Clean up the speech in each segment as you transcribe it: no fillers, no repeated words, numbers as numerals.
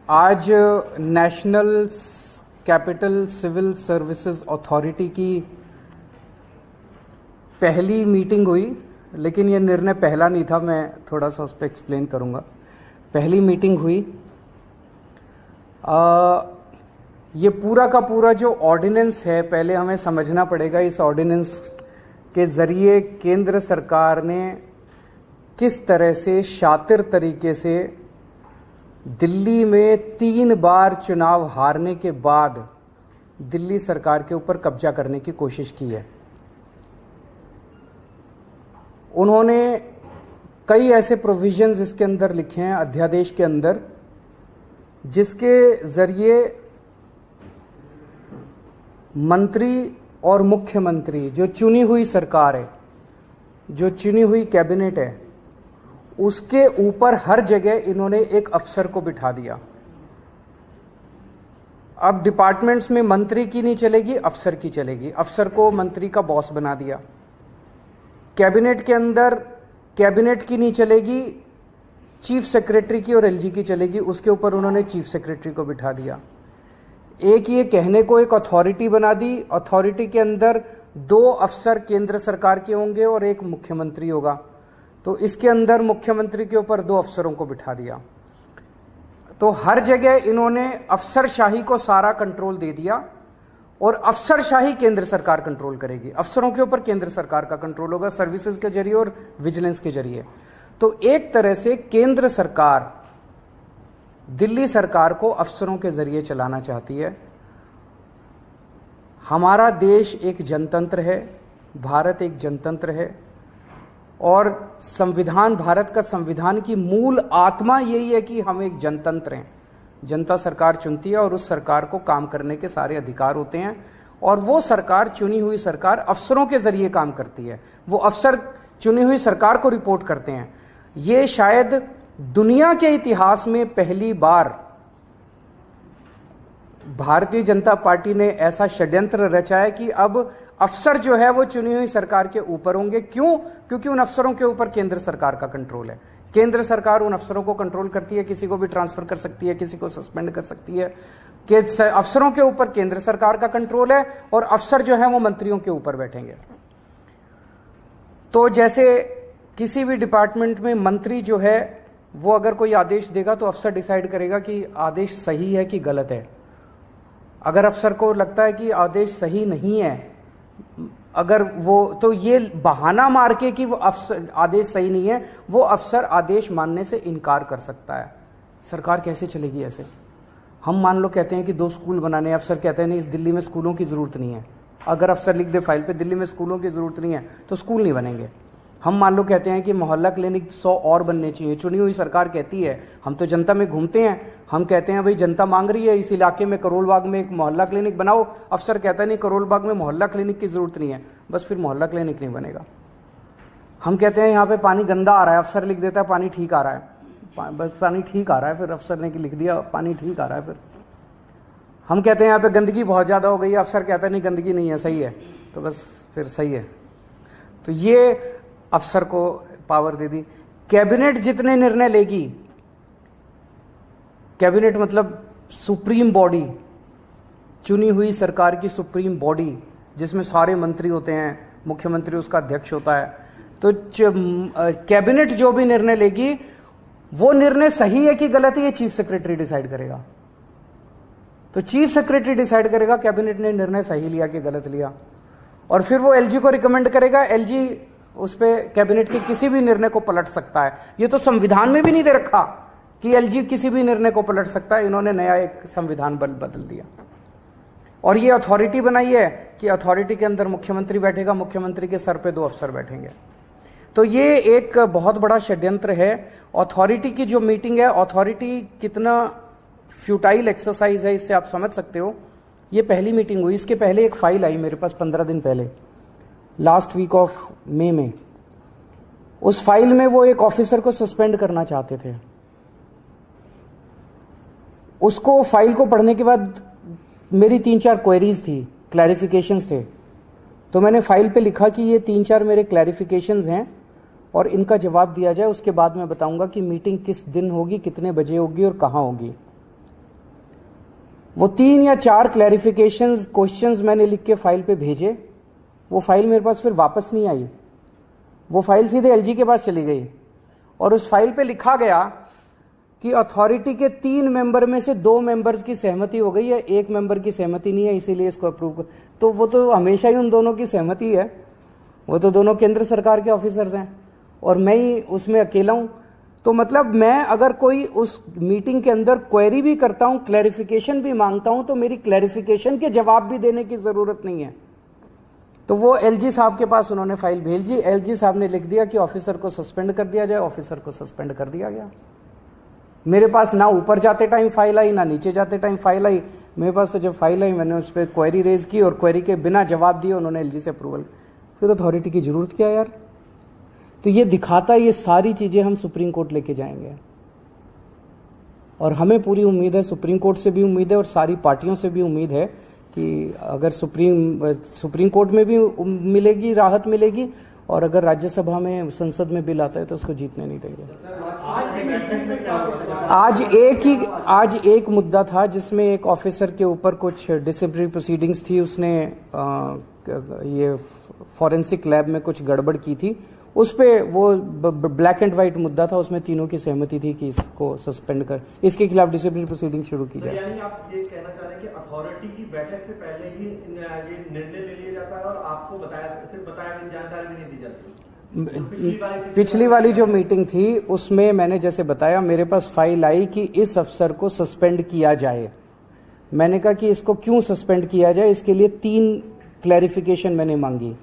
आज national capital civil services authority की पहली मीटिंग हुई, लेकिन ये निर्णय पहला नहीं था, मैं थोड़ा सा उस पर एक्सप्लेन करूँगा। पहली मीटिंग हुई, ये पूरा का पूरा जो ऑर्डिनेंस है, पहले हमें समझना पड़ेगा इस ऑर्डिनेंस के ज़रिए केंद्र सरकार ने किस तरह से शातिर तरीके से दिल्ली में 3 बार चुनाव हारने के बाद दिल्ली सरकार के ऊपर कब्जा करने की कोशिश की है। उन्होंने कई ऐसे प्रोविजंस इसके अंदर लिखे हैं अध्यादेश के अंदर, जिसके ज़रिए मंत्री और मुख्यमंत्री, जो चुनी हुई सरकार है, जो चुनी हुई कैबिनेट है, उसके ऊपर हर जगह इन्होंने एक अफसर को बिठा दिया। अब डिपार्टमेंट्स में मंत्री की नहीं चलेगी, अफसर की चलेगी। अफसर को मंत्री का बॉस बना दिया। कैबिनेट के अंदर कैबिनेट की नहीं चलेगी, चीफ सेक्रेटरी की और एलजी की चलेगी, उसके ऊपर उन्होंने चीफ सेक्रेटरी को बिठा दिया। एक ये कहने को एक अथॉरिटी बना दी। अथॉरिटी के अंदर 2 अफसर केंद्र सरकार के होंगे और एक मुख्यमंत्री होगा, तो इसके अंदर मुख्यमंत्री के ऊपर 2 अफसरों को बिठा दिया। तो हर जगह इन्होंने अफसरशाही को सारा कंट्रोल दे दिया और अफसरशाही केंद्र सरकार कंट्रोल करेगी। अफसरों के ऊपर केंद्र सरकार का कंट्रोल होगा, सर्विसेज के जरिए और विजिलेंस के जरिए। तो एक तरह से केंद्र सरकार दिल्ली सरकार को अफसरों के जरिए चलाना चाहती है। हमारा देश एक जनतंत्र है, भारत एक जनतंत्र है, और संविधान, भारत का संविधान की मूल आत्मा यही है कि हम एक जनतंत्र हैं। जनता सरकार चुनती है और उस सरकार को काम करने के सारे अधिकार होते हैं, और वो सरकार, चुनी हुई सरकार, अफसरों के जरिए काम करती है। वो अफसर चुनी हुई सरकार को रिपोर्ट करते हैं। ये शायद दुनिया के इतिहास में पहली बार भारतीय जनता पार्टी ने ऐसा षड्यंत्र रचा है कि अब अफसर जो है वो चुनी हुई सरकार के ऊपर होंगे। क्यों? क्योंकि उन अफसरों के ऊपर केंद्र सरकार का कंट्रोल है। केंद्र सरकार उन अफसरों को कंट्रोल करती है, किसी को भी ट्रांसफर कर सकती है, किसी को सस्पेंड कर सकती है। कि अफसरों के ऊपर केंद्र सरकार का कंट्रोल है और अफसर जो है वो मंत्रियों के ऊपर बैठेंगे। तो जैसे किसी भी डिपार्टमेंट में मंत्री जो है वो अगर कोई आदेश देगा तो अफसर डिसाइड करेगा कि आदेश सही है कि गलत है। अगर अफसर को लगता है कि आदेश सही नहीं है, अगर वो, तो ये बहाना मार के कि वो अफसर आदेश सही नहीं है, वो अफसर आदेश मानने से इनकार कर सकता है। सरकार कैसे चलेगी ऐसे? हम मान लो कहते हैं कि 2 स्कूल बनाने, अफसर कहते हैं नहीं, इस दिल्ली में स्कूलों की जरूरत नहीं है। अगर अफसर लिख दे फाइल पे दिल्ली में स्कूलों की जरूरत नहीं है, तो स्कूल नहीं बनेंगे। हम मान लो कहते हैं कि मोहल्ला क्लिनिक 100 और बनने चाहिए। चुनी हुई सरकार कहती है, हम तो जनता में घूमते हैं, हम कहते हैं भाई जनता मांग रही है इस इलाके में करोल बाग में एक मोहल्ला क्लिनिक बनाओ। अफसर कहता है नहीं, करोल बाग में मोहल्ला क्लिनिक की जरूरत नहीं है, बस फिर मोहल्ला क्लिनिक नहीं बनेगा। हम कहते हैं यहाँ पे पानी गंदा आ रहा है, अफसर लिख देता है पानी ठीक आ रहा है, पानी ठीक आ रहा है, फिर अफसर ने लिख दिया पानी ठीक आ रहा है। फिर हम कहते हैं यहाँ पे गंदगी बहुत ज़्यादा हो गई है, अफसर कहता है नहीं गंदगी नहीं है, सही है, तो बस फिर सही है। तो ये अफसर को पावर दे दी। कैबिनेट जितने निर्णय लेगी, कैबिनेट मतलब सुप्रीम बॉडी, चुनी हुई सरकार की सुप्रीम बॉडी, जिसमें सारे मंत्री होते हैं, मुख्यमंत्री उसका अध्यक्ष होता है। तो कैबिनेट जो भी निर्णय लेगी, वो निर्णय सही है कि गलत है, ये चीफ सेक्रेटरी डिसाइड करेगा। तो चीफ सेक्रेटरी डिसाइड करेगा कैबिनेट ने निर्णय सही लिया कि गलत लिया, और फिर वो एलजी को रिकमेंड करेगा। एलजी उस पे कैबिनेट के किसी भी निर्णय को पलट सकता है। ये तो संविधान में भी नहीं दे रखा कि एलजी किसी भी निर्णय को पलट सकता है। इन्होंने नया एक संविधान बदल दिया और ये अथॉरिटी बनाई है कि अथॉरिटी के अंदर मुख्यमंत्री बैठेगा, मुख्यमंत्री के सर पे 2 अफसर बैठेंगे। तो ये एक बहुत बड़ा षड्यंत्र है। अथॉरिटी की जो मीटिंग है, अथॉरिटी कितना फ्यूटाइल एक्सरसाइज है, इससे आप समझ सकते हो। ये पहली मीटिंग हुई, इसके पहले एक फाइल आई मेरे पास 15 दिन पहले, लास्ट वीक ऑफ मई में। उस फाइल में वो एक ऑफिसर को सस्पेंड करना चाहते थे। उसको फाइल को पढ़ने के बाद मेरी 3-4 क्वेरीज थी, क्लैरिफिकेशंस थे। तो मैंने फाइल पे लिखा कि ये 3-4 मेरे क्लैरिफिकेशंस हैं और इनका जवाब दिया जाए। उसके बाद मैं बताऊंगा कि मीटिंग किस दिन होगी, कितने बजे होगी और कहाँ होगी। वो 3 या 4 क्लैरिफिकेशंस क्वेश्चंस मैंने लिख के फाइल पे भेजे, वो फाइल मेरे पास फिर वापस नहीं आई, वो फाइल सीधे एलजी के पास चली गई और उस फाइल पे लिखा गया कि अथॉरिटी के 3 मेंबर में से 2 मेंबर्स की सहमति हो गई है, 1 मेंबर की सहमति नहीं है, इसीलिए इसको अप्रूव कर। तो वो तो हमेशा ही उन दोनों की सहमति है, वो तो दोनों केंद्र सरकार के ऑफिसर्स हैं और मैं ही उसमें अकेला हूं। तो मतलब मैं अगर कोई उस मीटिंग के अंदर क्वेरी भी करता हूं, क्लैरिफिकेशन भी मांगता हूं, तो मेरी क्लैरिफिकेशन के जवाब भी देने की जरूरत नहीं है। तो वो एलजी साहब के पास उन्होंने फाइल भेजी, एलजी साहब ने लिख दिया कि ऑफिसर को सस्पेंड कर दिया जाए, ऑफिसर को सस्पेंड कर दिया गया। मेरे पास ना ऊपर जाते टाइम फाइल आई, ना नीचे जाते टाइम फाइल आई। मेरे पास तो जब फाइल आई मैंने उस पर क्वेरी रेज की और क्वेरी के बिना जवाब दिए उन्होंने एलजी से अप्रूवल। फिर अथॉरिटी की जरूरत क्या यार? तो ये दिखाता, ये सारी चीजें हम सुप्रीम कोर्ट लेके जाएंगे और हमें पूरी उम्मीद है, सुप्रीम कोर्ट से भी उम्मीद है और सारी पार्टियों से भी उम्मीद है कि अगर सुप्रीम कोर्ट में भी मिलेगी, राहत मिलेगी और अगर राज्यसभा में, संसद में बिल आता है तो उसको जीतने नहीं देंगे। आज एक मुद्दा था जिसमें एक ऑफिसर के ऊपर कुछ डिसिप्लिनरी प्रोसीडिंग्स थी, उसने ये फॉरेंसिक लैब में कुछ गड़बड़ की थी, उस पे वो ब्लैक एंड व्हाइट मुद्दा था, उसमें तीनों की सहमति थी कि इसको सस्पेंड कर, इसके खिलाफ डिसिप्लिनरी प्रोसीडिंग शुरू की जाए। यानी आप ये कहना चाह रहे हैं कि अथॉरिटी की बैठक से पहले ही ये निर्णय ले लिया जाता है और आपको सिर्फ जानकारी भी नहीं दी जाती? पिछली वाली जो मीटिंग थी उसमें मैंने जैसे बताया, मेरे पास फाइल आई कि इस अफसर को सस्पेंड किया जाए। मैंने कहा कि इसको क्यों सस्पेंड किया जाए, इसके लिए 3 क्लैरिफिकेशन मैंने मांगी।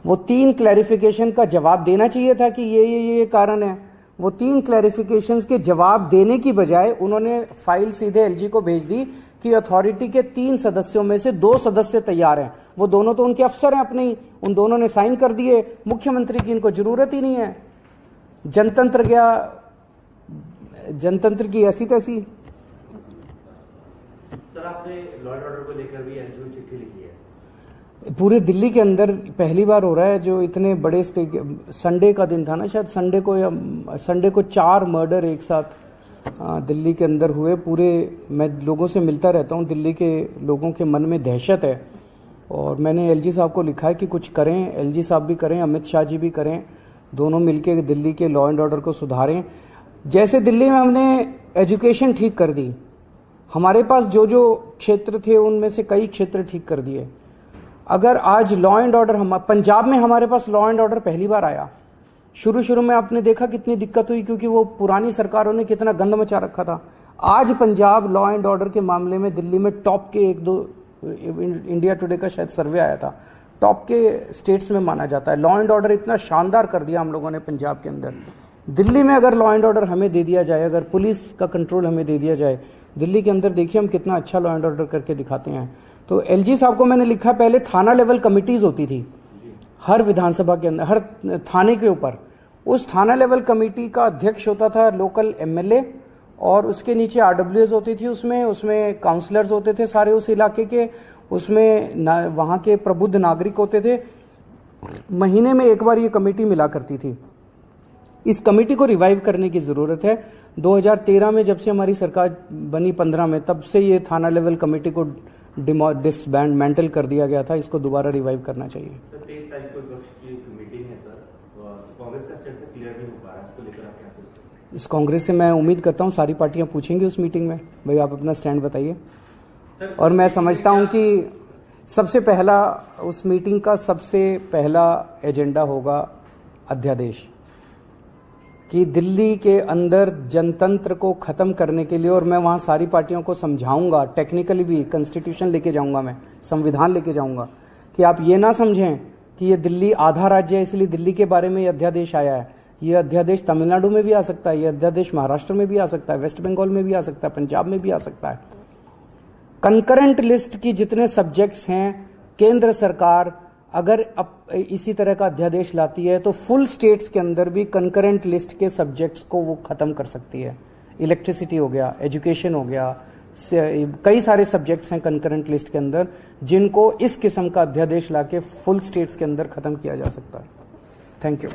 वो 3 क्लैरिफिकेशन का जवाब देना चाहिए था कि ये कारण है। वो 3 क्लैरिफिकेशंस के जवाब देने की बजाय उन्होंने फाइल सीधे एलजी को भेज दी कि अथॉरिटी के 3 सदस्यों में से 2 सदस्य तैयार हैं। वो दोनों तो उनके अफसर हैं अपने ही, उन दोनों ने साइन कर दिए, मुख्यमंत्री की इनको जरूरत ही नहीं है। जनतंत्र गया, जनतंत्र की ऐसी तैसी। सर, आपने लॉ एंड ऑर्डर को लेकर भी एलजी को चिट्ठी लिखी है। पूरे दिल्ली के अंदर पहली बार हो रहा है जो इतने बड़े, संडे का दिन था ना शायद, संडे को 4 मर्डर एक साथ दिल्ली के अंदर हुए। पूरे, मैं लोगों से मिलता रहता हूँ, दिल्ली के लोगों के मन में दहशत है और मैंने एलजी साहब को लिखा है कि कुछ करें, एलजी साहब भी करें, अमित शाह जी भी करें, दोनों मिलकर दिल्ली के लॉ एंड ऑर्डर को सुधारें। जैसे दिल्ली में हमने एजुकेशन ठीक कर दी, हमारे पास जो जो क्षेत्र थे उनमें से कई क्षेत्र ठीक कर दिए। अगर आज लॉ एंड ऑर्डर, हम पंजाब में हमारे पास लॉ एंड ऑर्डर पहली बार आया। शुरू में आपने देखा कितनी दिक्कत हुई क्योंकि वो पुरानी सरकारों ने कितना गंद मचा रखा था। आज पंजाब लॉ एंड ऑर्डर के मामले में दिल्ली में टॉप के 1-2, इंडिया टुडे का शायद सर्वे आया था, टॉप के स्टेट्स में माना जाता है। लॉ एंड ऑर्डर इतना शानदार कर दिया हम लोगों ने पंजाब के अंदर। दिल्ली में अगर लॉ एंड ऑर्डर हमें दे दिया जाए, अगर पुलिस का कंट्रोल हमें दे दिया जाए दिल्ली के अंदर, देखिए हम कितना अच्छा लॉ एंड ऑर्डर करके दिखाते हैं। तो एलजी साहब को मैंने लिखा, पहले थाना लेवल कमिटीज होती थी हर विधानसभा के अंदर, हर थाने के ऊपर। उस थाना लेवल कमेटी का अध्यक्ष होता था लोकल एमएलए और उसके नीचे आरडब्ल्यूएस होती थी, उसमें काउंसलर्स होते थे सारे उस इलाके के, उसमें वहाँ के प्रबुद्ध नागरिक होते थे। महीने में एक बार ये कमेटी मिला करती थी। इस कमेटी को रिवाइव करने की ज़रूरत है। 2013 में जब से हमारी सरकार बनी 15 में, तब से ये थाना लेवल कमेटी को डिसबैंडल कर दिया गया था, इसको दोबारा रिवाइव करना चाहिए। सर, 23 तारीख को विपक्ष की मीटिंग है सर, कांग्रेस का स्टैंड से क्लियर नहीं हो पा रहा है, इसको लेकर आप क्या सोचते हैं? इस कांग्रेस से मैं उम्मीद करता हूँ सारी पार्टियां पूछेंगी उस मीटिंग में, भाई आप अपना स्टैंड बताइए। और मैं समझता हूँ कि सबसे पहला, उस मीटिंग का सबसे पहला एजेंडा होगा अध्यादेश, कि दिल्ली के अंदर जनतंत्र को खत्म करने के लिए, और मैं वहाँ सारी पार्टियों को समझाऊंगा, टेक्निकली भी कॉन्स्टिट्यूशन लेके जाऊंगा, मैं संविधान लेके जाऊंगा, कि आप ये ना समझें कि ये दिल्ली आधा राज्य है इसलिए दिल्ली के बारे में ये अध्यादेश आया है। ये अध्यादेश तमिलनाडु में भी आ सकता है, ये अध्यादेश महाराष्ट्र में भी आ सकता है, वेस्ट बंगाल में भी आ सकता है, पंजाब में भी आ सकता है। कंकरेंट लिस्ट की जितने सब्जेक्ट्स हैं, केंद्र सरकार अगर इसी तरह का अध्यादेश लाती है तो फुल स्टेट्स के अंदर भी कंकरेंट लिस्ट के सब्जेक्ट्स को वो खत्म कर सकती है। इलेक्ट्रिसिटी हो गया, एजुकेशन हो गया, कई सारे सब्जेक्ट्स हैं कंकरेंट लिस्ट के अंदर जिनको इस किस्म का अध्यादेश लाके फुल स्टेट्स के अंदर खत्म किया जा सकता है। Thank you.